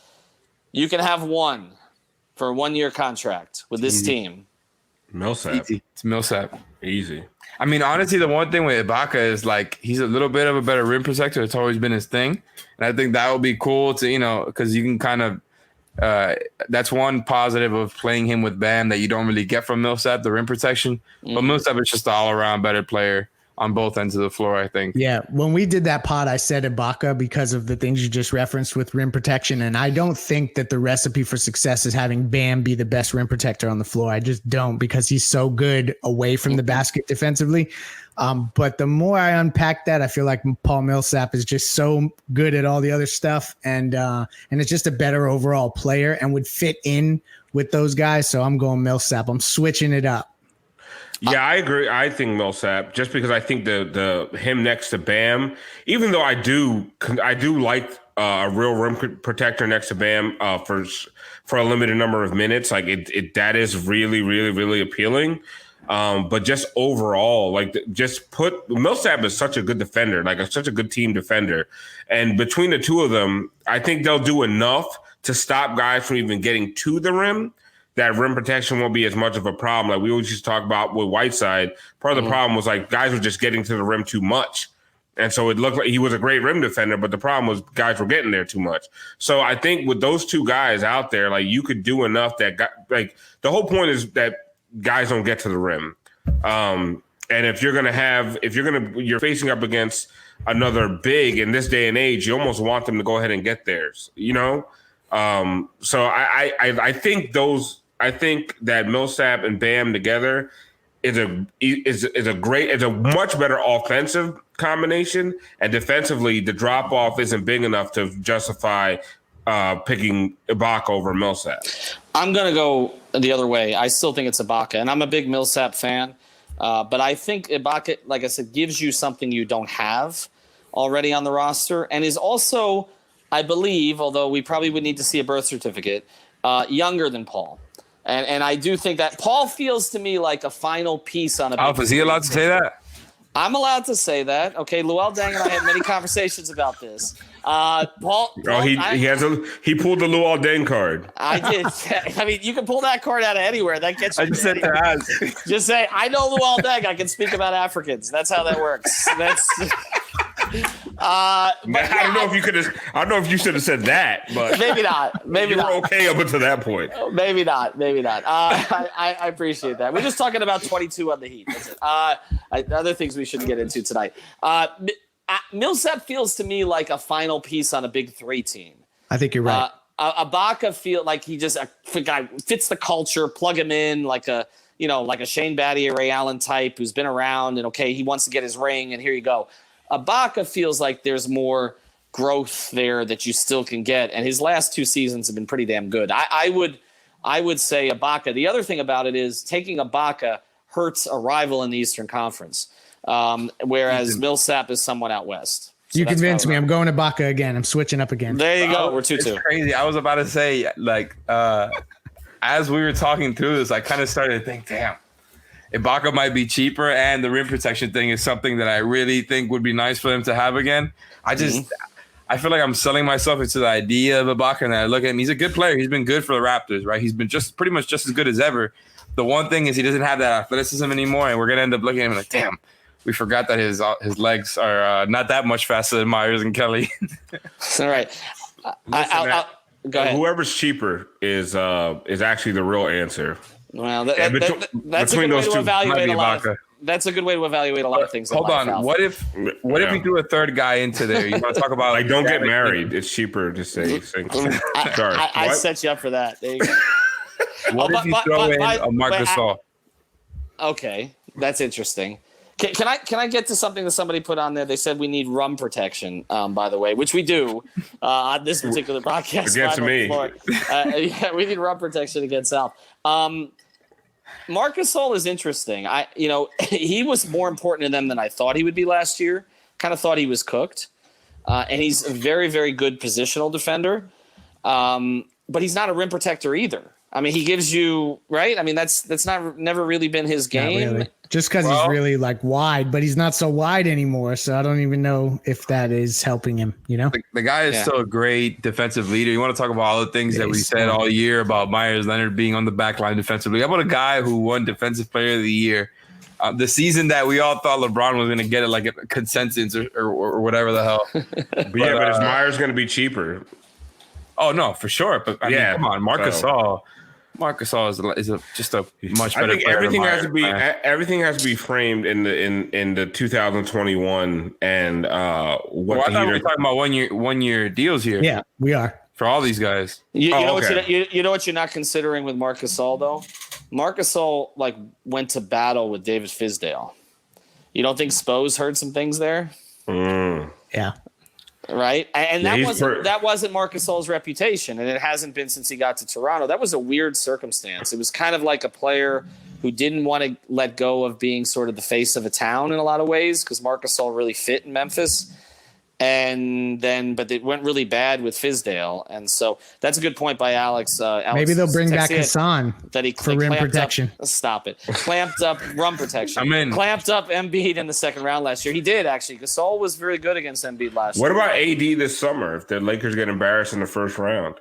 You can have one for a 1-year contract with this team. Millsap. Easy. It's Millsap. Easy. I mean, honestly, the one thing with Ibaka is like he's a little bit of a better rim protector. It's always been his thing, and I think that would be cool to because you can kind of. That's one positive of playing him with Bam that you don't really get from Millsap, the rim protection. But Millsap is just an all-around better player on both ends of the floor, I think. Yeah, when we did that pod, I said Ibaka because of the things you just referenced with rim protection, and I don't think that the recipe for success is having Bam be the best rim protector on the floor. I just don't because he's so good away from the basket defensively. But the more I unpack that, I feel like Paul Millsap is just so good at all the other stuff, and it's just a better overall player and would fit in with those guys. So I'm going Millsap. I'm switching it up. Yeah, I agree. I think Millsap, just because I think the him next to Bam, even though I do like a real rim protector next to Bam for a limited number of minutes, like that is really, really, really appealing. But just overall, like just put Millsap is such a good defender, like such a good team defender, and between the two of them, I think they'll do enough to stop guys from even getting to the rim. That rim protection won't be as much of a problem. Like we always used to talk about with Whiteside, part of the problem was like guys were just getting to the rim too much. And so it looked like he was a great rim defender, but the problem was guys were getting there too much. So I think with those two guys out there, like you could do enough that like the whole point is that guys don't get to the rim. And if you're facing up against another big in this day and age, you almost want them to go ahead and get theirs, you know? So I think that Millsap and Bam together is a much better offensive combination, and defensively the drop off isn't big enough to justify picking Ibaka over Millsap. I'm gonna go the other way. I still think it's Ibaka, and I'm a big Millsap fan, but I think Ibaka, like I said, gives you something you don't have already on the roster, and is also, I believe, although we probably would need to see a birth certificate, younger than Paul. And I do think that Paul feels to me like a final piece on a. Alpha, is he allowed to say that? I'm allowed to say that. Okay, Luol Deng and I had many conversations about this. Paul he pulled the Luol Deng card. I did. I mean, you can pull that card out of anywhere. That gets you. I just said that. Just say, I know Luol Deng. I can speak about Africans. That's how that works. That's. I don't know if you could have. I don't know if you should have said that, but maybe not. Maybe you not. were okay up until that point. Maybe not. Maybe not. I appreciate that. We're just talking about 22 on the Heat. That's it. Other things we shouldn't get into tonight. Millsap feels to me like a final piece on a big three team. I think you're right. Ibaka feel like he just a guy fits the culture. Plug him in like a Shane Battier, Ray Allen type who's been around and okay, he wants to get his ring and here you go. Ibaka feels like there's more growth there that you still can get, and his last two seasons have been pretty damn good. I would say Ibaka. The other thing about it is taking Ibaka hurts a rival in the Eastern Conference, whereas Millsap is somewhat out west. So you convinced me. I'm going Ibaka again. I'm switching up again. There you go. We're 2-2. It's crazy. I was about to say, like, as we were talking through this, I kind of started to think, damn. Ibaka might be cheaper, and the rim protection thing is something that I really think would be nice for them to have again. I feel like I'm selling myself into the idea of Ibaka, and I look at him. He's a good player. He's been good for the Raptors, right? He's been pretty much just as good as ever. The one thing is he doesn't have that athleticism anymore, and we're gonna end up looking at him like, damn, we forgot that his legs are not that much faster than Myers and Kelly. All right, go ahead. Whoever's cheaper is actually the real answer. Well, that's a good way to evaluate a lot. That's a good way to evaluate a lot of things. Hold on. What if we do a third guy into there? You want to talk about like don't get married? It's cheaper to say. Sorry, I set you up for that. There you go. What if you throw in a Marc Gasol? Okay, that's interesting. Can I get to something that somebody put on there? They said we need rum protection, by the way, which we do on this particular broadcast. Against me. Yeah, we need rum protection against South. Marc Gasol is interesting. He was more important to them than I thought he would be last year. Kind of thought he was cooked. And he's a very, very good positional defender. But he's not a rim protector either. I mean, he gives you right. I mean, that's never really been his game. Really. Just because he's really like wide, but he's not so wide anymore. So I don't even know if that is helping him. You know, the guy is still a great defensive leader. You want to talk about all the things that we said all year about Myers Leonard being on the back line defensively. How about a guy who won Defensive Player of the Year? The season that we all thought LeBron was going to get it, like a consensus or whatever the hell. but is Myers going to be cheaper? Oh no, for sure. But I mean, come on, Marc Gasol is just a much better. I think everything has to be framed in the 2021 and I thought we were talking about 1 year deals here. Yeah, we are for all these guys. You know what you're not considering with Marc Gasol though. Marc Gasol went to battle with David Fizdale. You don't think Spo's heard some things there? Yeah. Right, and that wasn't Marc Gasol's reputation, and it hasn't been since he got to Toronto. That was a weird circumstance. It was kind of like a player who didn't want to let go of being sort of the face of a town in a lot of ways because Marc Gasol really fit in Memphis. But it went really bad with Fizdale. And so that's a good point by Alex. Maybe they'll bring back Hassan for rim protection. Stop it. Clamped up rim protection. I'm in. Clamped up Embiid in the second round last year. He did, actually. Gasol was very good against Embiid last year. What about AD this summer if the Lakers get embarrassed in the first round?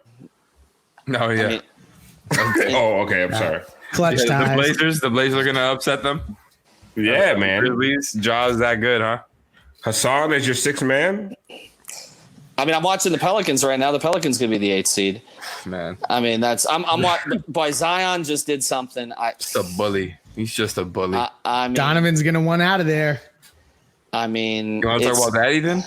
Oh, yeah. Okay. I'm sorry. Clutch ties. The Blazers are going to upset them? Yeah, man. Grizzlies, Jaws that good, huh? Hassan is your sixth man? I mean, I'm watching the Pelicans right now. The Pelicans going to be the 8th seed. Man. I mean, I'm watching. Boy, Zion just did something. Just a bully. He's just a bully. I mean, Donovan's going to want out of there. I mean, you want to talk about that even?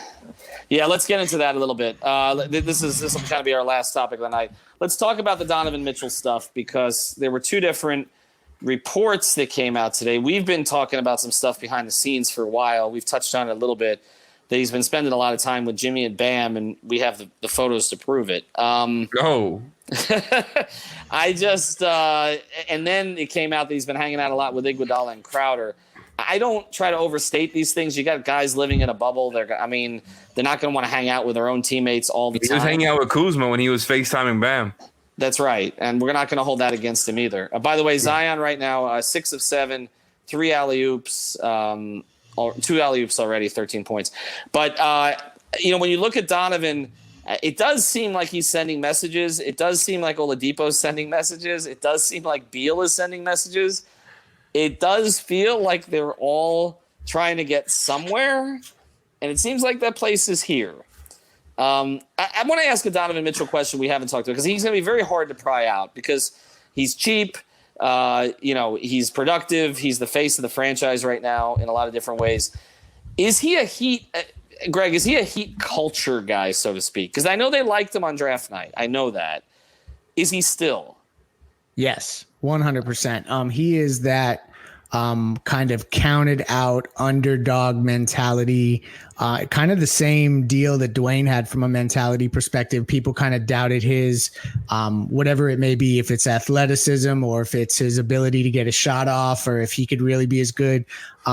Yeah, let's get into that a little bit. This will kind of be our last topic of the night. Let's talk about the Donovan Mitchell stuff because there were two different reports that came out today. We've been talking about some stuff behind the scenes for a while. We've touched on it a little bit, that he's been spending a lot of time with Jimmy and Bam, and we have the photos to prove it. Go. I just and then it came out that he's been hanging out a lot with Iguodala and Crowder. I don't try to overstate these things. You got guys living in a bubble. They're not going to want to hang out with their own teammates all the time. He was hanging out with Kuzma when he was FaceTiming Bam. That's right, and we're not going to hold that against him either. By the way, Zion right now, 6 of 7, 3 alley-oops, 2 alley-oops already, 13 points. But, when you look at Donovan, it does seem like he's sending messages. It does seem like Oladipo's sending messages. It does seem like Beal is sending messages. It does feel like they're all trying to get somewhere, and it seems like that place is here. I want to ask a Donovan Mitchell question we haven't talked about because he's going to be very hard to pry out because he's cheap. He's productive. He's the face of the franchise right now in a lot of different ways. Is he a Heat, Greg? Is he a Heat culture guy, so to speak? Because I know they liked him on draft night. I know that. Is he still? Yes, 100%. He is that kind of counted out underdog mentality, kind of the same deal that Dwayne had from a mentality perspective. People kind of doubted his, whatever it may be, if it's athleticism or if it's his ability to get a shot off or if he could really be as good.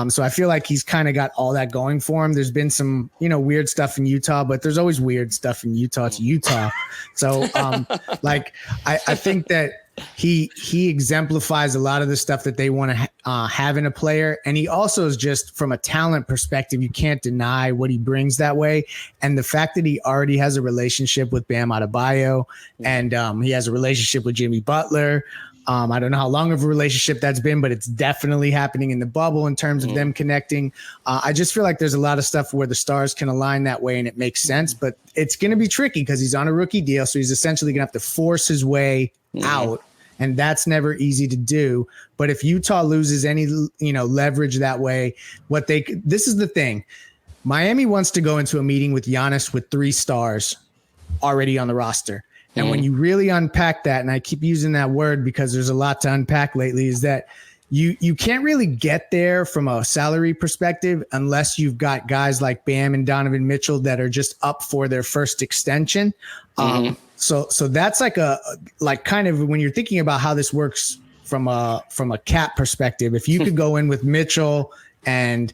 So I feel like he's kind of got all that going for him. There's been some, weird stuff in Utah, but there's always weird stuff in Utah. It's Utah. So I think that he exemplifies a lot of the stuff that they want to have in a player. And he also is just, from a talent perspective, you can't deny what he brings that way. And the fact that he already has a relationship with Bam Adebayo and he has a relationship with Jimmy Butler. I don't know how long of a relationship that's been, but it's definitely happening in the bubble in terms of them connecting. I just feel like there's a lot of stuff where the stars can align that way and it makes sense, but it's going to be tricky because he's on a rookie deal. So he's essentially going to have to force his way out. And that's never easy to do. But if Utah loses any, leverage that way, this is the thing. Miami wants to go into a meeting with Giannis with 3 stars already on the roster. And when you really unpack that, and I keep using that word because there's a lot to unpack lately, is that you can't really get there from a salary perspective unless you've got guys like Bam and Donovan Mitchell that are just up for their first extension. So that's like kind of when you're thinking about how this works from a cap perspective, if you could go in with Mitchell and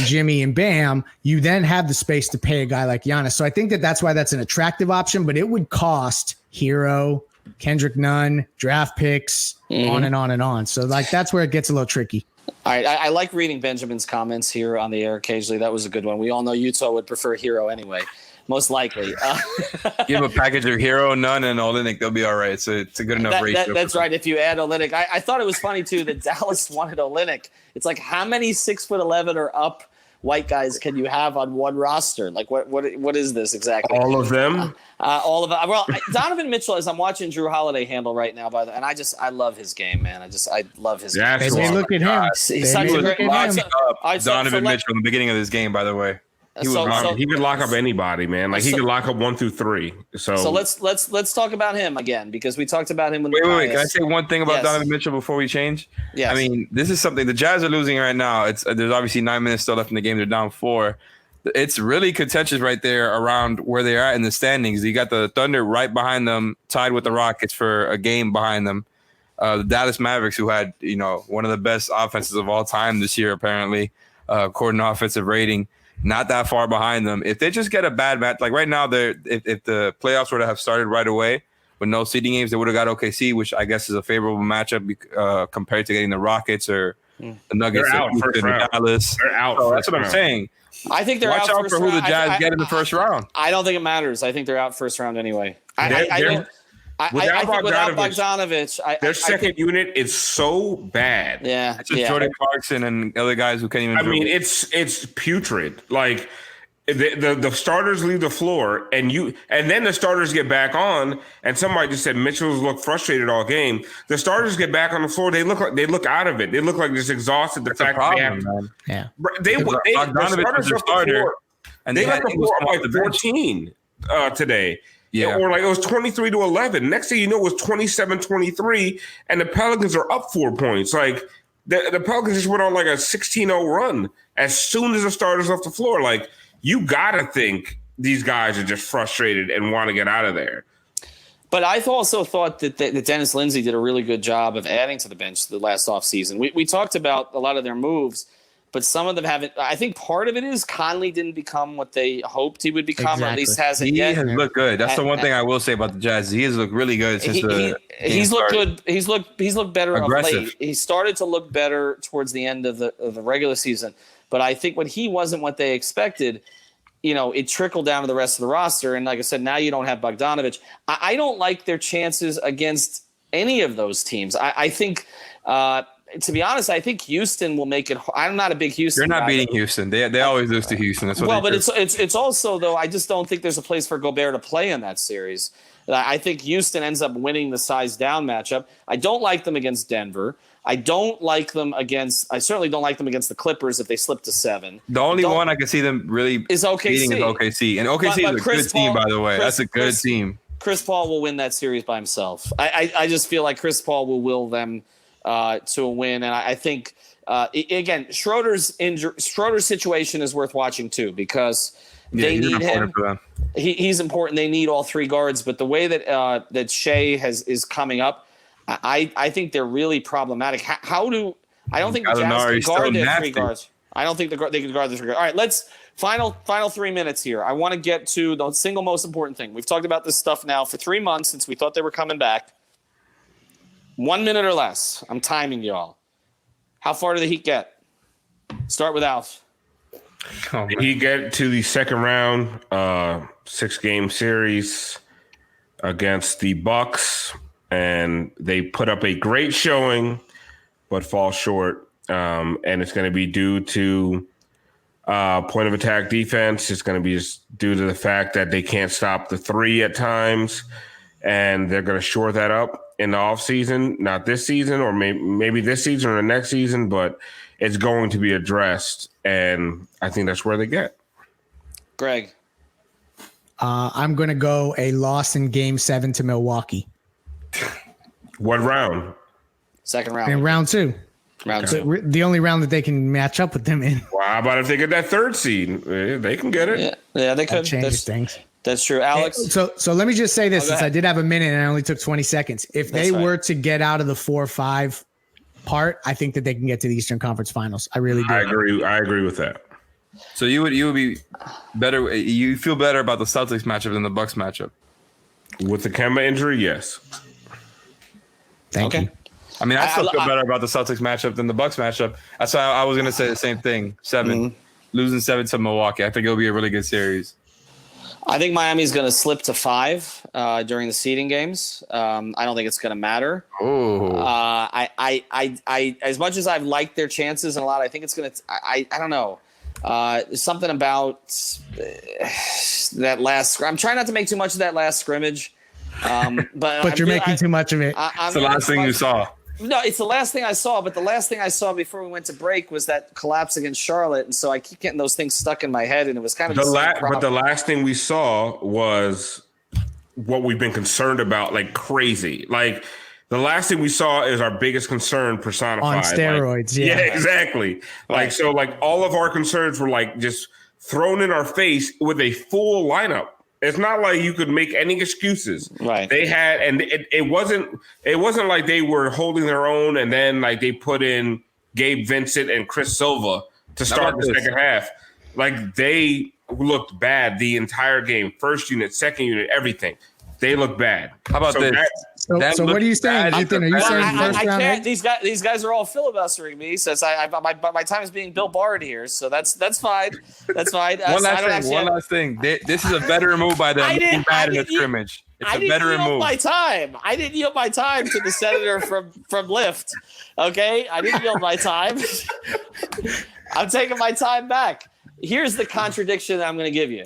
Jimmy and Bam, you then have the space to pay a guy like Giannis. So I think that's why that's an attractive option, but it would cost Hero, Kendrick Nunn, draft picks, on and on and on. So that's where it gets a little tricky. All right. I like reading Benjamin's comments here on the air occasionally. That was a good one. We all know Utah would prefer Hero anyway, most likely. Give a package of Hero, Nunn, and Olynyk. They'll be all right. So it's a good enough ratio. That's right. If you add Olynyk, I thought it was funny too that Dallas wanted Olynyk. It's like, how many 6'11" or up white guys can you have on one roster? Like what is this exactly? All of them. All of them. Well, Donovan Mitchell, as I'm watching Drew Holiday handle right now, and I love his game, man. I love his game. They look at him. He's such a great Donovan Mitchell in the beginning of this game, by the way. He could lock up anybody, man. Like he could lock up 1 through 3. So let's talk about him again because we talked about him when. Wait. Can I say one thing about Donovan Mitchell before we change? Yes. I mean, this is something the Jazz are losing right now. There's obviously 9 minutes still left in the game. They're down 4. It's really contentious right there around where they are at in the standings. You got the Thunder right behind them, tied with the Rockets for a game behind them. The Dallas Mavericks, who had, one of the best offenses of all time this year, apparently, according to offensive rating, not that far behind them. If they just get a bad match, like right now, if the playoffs were to have started right away with no seeding games, they would have got OKC, which I guess is a favorable matchup compared to getting the Rockets or the Nuggets. They're out first round. Dallas. They're out. So that's what I'm saying. I think they're Watch out for who the Jazz get in the first round. I don't think it matters. I think they're out first round anyway. I think without Bogdanovich, their second unit is so bad. Yeah, it's just Jordan Clarkson and other guys who can't even. I mean, it's putrid. Like the starters leave the floor, and then the starters get back on. And somebody just said Mitchell's looked frustrated all game. The starters get back on the floor. They look out of it. They look like just exhausted. The fact that they have, yeah, Bogdanovich was their starter, and they left the floor up like 14 today. Yeah. Or like it was 23-11. Next thing you know, it was 27-23, and the Pelicans are up 4 points. Like the Pelicans just went on like a 16-0 run as soon as the starters left the floor. Like you got to think these guys are just frustrated and want to get out of there. But I also thought that Dennis Lindsey did a really good job of adding to the bench the last offseason. We talked about a lot of their moves, but some of them haven't. I think part of it is Conley didn't become what they hoped he would become, or at least hasn't yet. He has looked good. That's the one thing I will say about the Jazz. He has looked really good since he's looked good. He's looked better of late. He started to look better towards the end of the regular season. But I think when he wasn't what they expected, it trickled down to the rest of the roster. And like I said, now you don't have Bogdanovich. I don't like their chances against any of those teams. I think to be honest, I think Houston will make it. I'm not a big Houston. You're not guy, beating Houston. They always lose to Houston. That's what but it's also though. I just don't think there's a place for Gobert to play in that series. I think Houston ends up winning the size down matchup. I don't like them against Denver. I certainly don't like them against the Clippers if they slip to 7. The only one I can see them really is OKC. Beating is OKC, and OKC is a good team, by the way. That's a good team. Chris Paul will win that series by himself. I just feel like Chris Paul will will them to a win, and I think again Schroeder's situation is worth watching too because they need him. He's important. They need all 3 guards, but the way that Shea is coming up, I think they're really problematic. I don't think the Jazz can guard their 3 guards. I don't think they can guard the 3 guards. All right, let's final 3 minutes here. I want to get to the single most important thing. We've talked about this stuff now for 3 months since we thought they were coming back. 1 minute or less. I'm timing y'all. How far do the Heat get? Start with Alf. The Heat get to the second round, 6-game series against the Bucks, and they put up a great showing, but fall short. And it's going to be due to point of attack defense. It's going to be just due to the fact that they can't stop the 3 at times, and they're going to shore that up in the offseason, not this season or maybe this season or the next season, but it's going to be addressed, and I think that's where they get. Greg. I'm going to go a loss in Game 7 to Milwaukee. What round? Second round. In round 2. Round 2. The only round that they can match up with them in. Well, how about if they get that 3rd seed? They can get it. Yeah, they could. That changes things. That's true. Alex? So let me just say this, since I did have a minute and I only took 20 seconds. If they were to get out of the 4-5 part, I think that they can get to the Eastern Conference Finals. I really do. I agree with that. So you would be better. You feel better about the Celtics matchup than the Bucks matchup? With the Kemba injury, yes. Thank you. I mean, I still feel better about the Celtics matchup than the Bucks matchup. That's why I was going to say the same thing. 7, losing 7 to Milwaukee. I think it'll be a really good series. I think Miami's going to slip to 5 during the seeding games. I don't think it's going to matter. I as much as I've liked their chances and a lot, I think it's going to. I don't know. Something about that last. I'm trying not to make too much of that last scrimmage. But you're making too much of it. It's the last thing you saw. No, it's the last thing I saw. But the last thing I saw before we went to break was that collapse against Charlotte, and so I keep getting those things stuck in my head, and it was kind of but the last thing we saw was what we've been concerned about, like crazy. Like the last thing we saw is our biggest concern personified on steroids. Yeah, exactly. Like so, like all of our concerns were like just thrown in our face with a full lineup. It's not like you could make any excuses. Right. They had, and it wasn't like they were holding their own, and then like they put in Gabe Vincent and Chris Silva to start the second half. Like they looked bad the entire game. First unit, second unit, everything. They look bad. How about this? So what are you saying, Ethan? Are you saying first I round? can't. These guys are all filibustering me. Says my time is being Bill Barred here, so that's fine. That's fine. One last thing. This is a veteran move by them. Looking bad in the scrimmage. It's a veteran move. I didn't yield my time to the senator from Lyft. Okay, I didn't yield my time. I'm taking my time back. Here's the contradiction that I'm going to give you.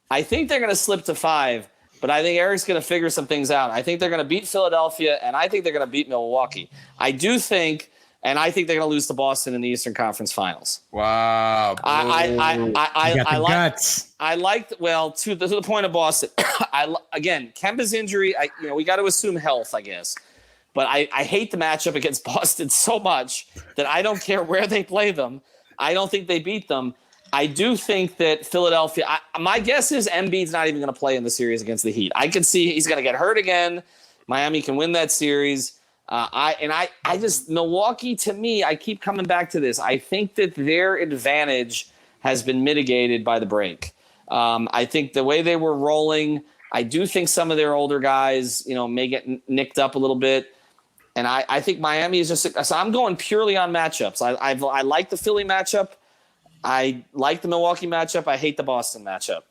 I think they're going to slip to 5, but I think Eric's going to figure some things out. I think they're going to beat Philadelphia, and I think they're going to beat Milwaukee. I do think, and I think they're going to lose to Boston in the Eastern Conference Finals. Wow. I liked to the point of Boston. Again, Kemba's injury. We got to assume health, I guess. But I hate the matchup against Boston so much that I don't care where they play them. I don't think they beat them. I do think that Philadelphia. My guess is Embiid's not even going to play in the series against the Heat. I can see he's going to get hurt again. Miami can win that series. Milwaukee, to me, I keep coming back to this. I think that their advantage has been mitigated by the break. I think the way they were rolling, I do think some of their older guys, may get nicked up a little bit. And I think Miami is just – so I'm going purely on matchups. I like the Philly matchup. I like the Milwaukee matchup. I hate the Boston matchup.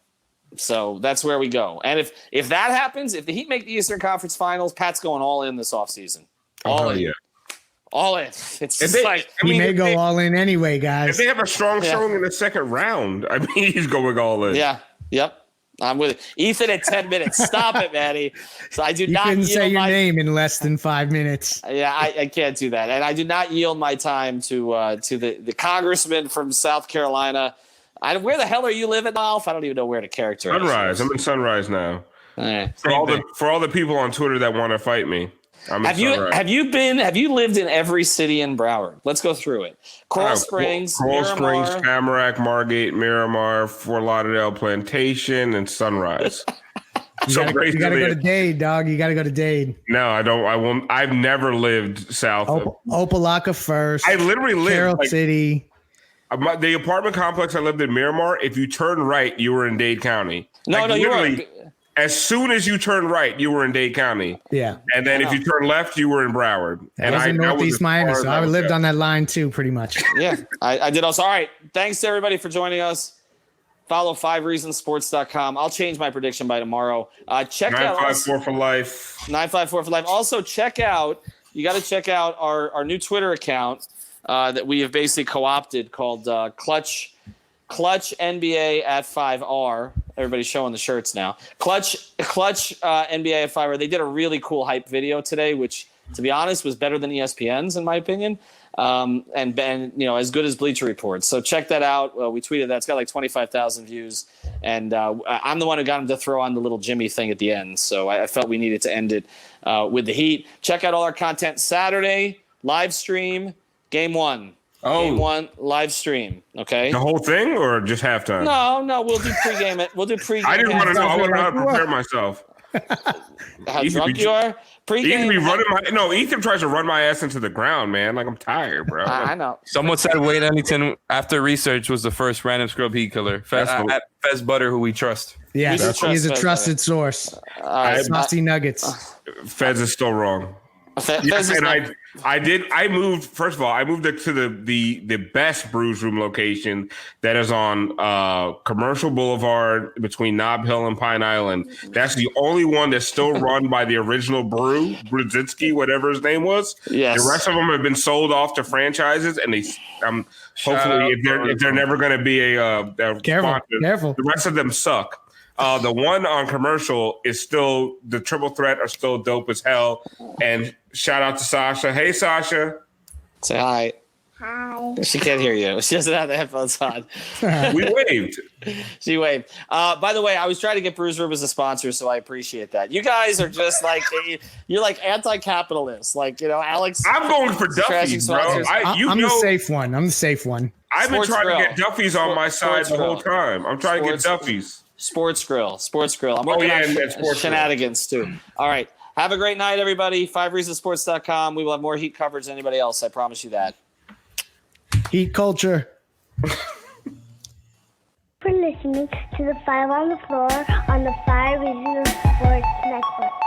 So that's where we go. And if that happens, if the Heat make the Eastern Conference Finals, Pat's going all in this offseason. All in. Yeah. All in. It's just he may go all in anyway, guys. If they have a strong showing in the second round, I mean, he's going all in. Yeah. Yep. I'm with it. Ethan at 10 minutes. Stop it, Manny. So I do not couldn't yield say your name in less than 5 minutes. Yeah, I can't do that. And I do not yield my time to the congressman from South Carolina. Where the hell are you living, Alf? I don't even know where to characterize. Sunrise. I'm in Sunrise now. All right. For all the people on Twitter that want to fight me. Have you lived in every city in Broward? Let's go through it. Coral Springs, Tamarack, Margate, Miramar, Fort Lauderdale, Plantation, and Sunrise. You gotta go to Dade, dog. You gotta go to Dade. No, I don't. I won't. I've never lived south of Opelika first. I literally lived Carroll City. The apartment complex I lived in, Miramar. If you turn right, you were in Dade County. No, you were. As soon as you turn right, you were in Dade County. Yeah. And then if you turn left, you were in Broward. And I was in Northeast Miami, so I lived on that line too, pretty much. Yeah, I did also. All right. Thanks to everybody for joining us. Follow 5reasonsports.com. I'll change my prediction by tomorrow. Check 954 for life. 954 for life. Also, you got to check out our new Twitter account that we have basically co-opted called Clutch NBA at 5R. Everybody's showing the shirts now. Clutch NBA at 5R. They did a really cool hype video today, which, to be honest, was better than ESPN's in my opinion, and as good as Bleacher Report. So check that out. We tweeted that. It's got like 25,000 views, and I'm the one who got him to throw on the little Jimmy thing at the end. So I felt we needed to end it with the Heat. Check out all our content Saturday live stream Game 1. Game 1 live stream. Okay. The whole thing or just halftime? No. We'll do pregame. We'll do pregame. I didn't want to know. I want to know how to prepare myself. How drunk you are? Pregame. Ethan tries to run my ass into the ground, man. Like I'm tired, bro. I know. Someone said Wade Ellington after research was the first random scrub heat killer. Fez Butter, who we trust. Yeah, he's a trusted source. Saucy Nuggets. Fez is still wrong. I moved. First of all, I moved to the best Brews Room location that is on Commercial Boulevard between Nob Hill and Pine Island. That's the only one that's still run by the original Brudzinski, whatever his name was. Yes. The rest of them have been sold off to franchises, and hopefully if they're never going to be a careful. The rest of them suck. The one on Commercial is still the Triple Threat are still dope as hell. And shout out to Sasha. Hey, Sasha. Say hi. Hi. She can't hear you. She doesn't have the headphones on. We waved. She waved. By the way, I was trying to get Brews Room as a sponsor, so I appreciate that. You guys are just like you're like anti-capitalists. Like Alex. I'm going for Duffy's, bro. I'm the safe one. I've been trying to get Duffy's on my side the whole time. I'm trying to get Duffy's. Sports Grill. I'm working yeah, on and Sports shenanigans too. All right. Have a great night, everybody. 5reasonsports.com. We will have more Heat coverage than anybody else. I promise you that. Heat culture. For listening to the 5 on the Floor on the 5 Reasons Sports Network.